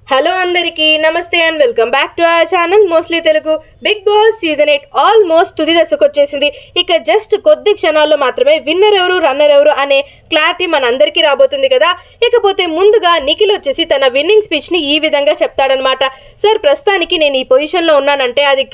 Hello అందరికీ నమస్తే and welcome back to our channel mostly Telugu. Bigg Boss season 8 almost తుది దశకు వచ్చేసింది. ఇక జస్ట్ కొద్ది క్షణాల్లో మాత్రమే విన్నర్ ఎవరు రన్నర్ ఎవరు అనే క్లారిటీ మనందరికీ రాబోతుంది కదా. ఇకపోతే ముందుగా నిఖిల్ వచ్చేసి తన విన్నింగ్ స్పీచ్ని ఈ విధంగా చెప్తాడనమాట. సార్, ప్రస్తుతానికి నేను ఈ పొజిషన్లో ఉన్నానంటే అది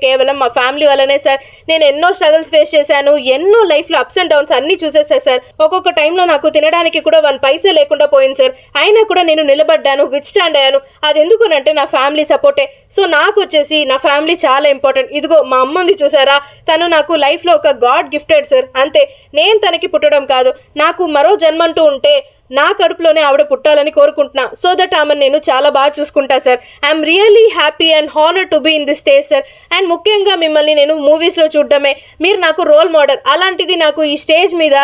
కేవలం మా ఫ్యామిలీ వల్లనే సార్. నేను ఎన్నో స్ట్రగుల్స్ ఫేస్ చేశాను, ఎన్నో లైఫ్లో అప్స్ అండ్ డౌన్స్ అన్నీ చూసేసాను సార్. ఒక్కొక్క టైంలో నాకు తినడానికి కూడా 1 పైసా లేకుండా పోయింది సార్. అయినా కూడా నేను నిలబడ్డాను, స్టాండ్ అయ్యాను. అది ఎందుకునంటే నా ఫ్యామిలీ సపోర్టే. సో నాకు వచ్చేసి నా ఫ్యామిలీ చాలా ఇంపార్టెంట్. ఇదిగో మా అమ్మ ఉంది చూసారా, తను నాకు లైఫ్లో ఒక గాడ్ గిఫ్టెడ్ సార్. అంతే, నేను తనకి పుట్టడం కాదు, నాకు మరో జన్మంటూ ఉంటే నా కడుపులోనే ఆవిడ పుట్టాలని కోరుకుంటున్నా. సో దట్ ఆమెను నేను చాలా బాగా చూసుకుంటా sir. I'm really happy and honour to be in this stage sir. And ముఖ్యంగా మిమ్మల్ని నేను మూవీస్లో చూడడమే, మీరు నాకు రోల్ మోడల్. అలాంటిది నాకు ఈ స్టేజ్ మీద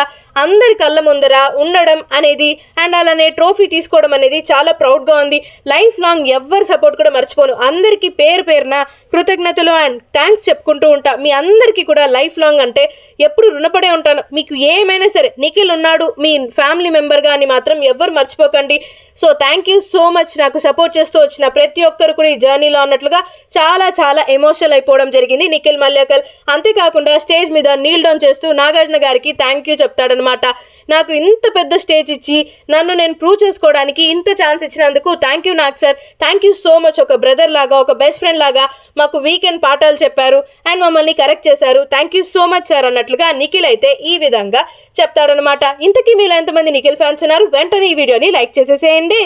అందరి కళ్ళ ముందర ఉండడం అనేది అండ్ అలానే ట్రోఫీ తీసుకోవడం అనేది చాలా ప్రౌడ్గా ఉంది. లైఫ్ లాంగ్ ఎవ్వరి సపోర్ట్ కూడా మర్చిపోను. అందరికీ పేరు పేరున కృతజ్ఞతలు అండ్ థ్యాంక్స్ చెప్పుకుంటూ ఉంటా. మీ అందరికీ కూడా లైఫ్ లాంగ్ అంటే ఎప్పుడు రుణపడే ఉంటాను. మీకు ఏమైనా సరే నిఖిల్ ఉన్నాడు మీ ఫ్యామిలీ మెంబర్గా అని మాత్రం ఎవ్వరు మర్చిపోకండి. So thank you so much. నాకు సపోర్ట్ చేస్తూ వచ్చిన ప్రతి ఒక్కరు కూడా ఈ జర్నీలో అన్నట్లుగా చాలా ఎమోషనల్ అయిపోవడం జరిగింది నిఖిల్ మల్యాకల్. అంతేకాకుండా స్టేజ్ మీద నీల్ డౌన్ చేస్తూ నాగార్జున గారికి థ్యాంక్ యూ చెప్తాడనమాట. నాకు ఇంత పెద్ద స్టేజ్ ఇచ్చి నన్ను నేను ప్రూవ్ చేసుకోవడానికి ఇంత ఛాన్స్ ఇచ్చినందుకు thank you Nag sir. Thank you so much. ఒక బ్రదర్ లాగా, ఒక బెస్ట్ ఫ్రెండ్ లాగా మాకు వీకెండ్ పాఠాలు చెప్పారు అండ్ మమ్మల్ని కరెక్ట్ చేశారు. Thank you so much sir అన్నట్లుగా నిఖిల్ అయితే ఈ విధంగా చెప్తాడనమాట. ఇంతకీ మీలో ఎంతమంది నిఖిల్ ఫ్యాన్స్ ఉన్నారు? వెంటనే ఈ వీడియోని లైక్ చేసేసేయండి.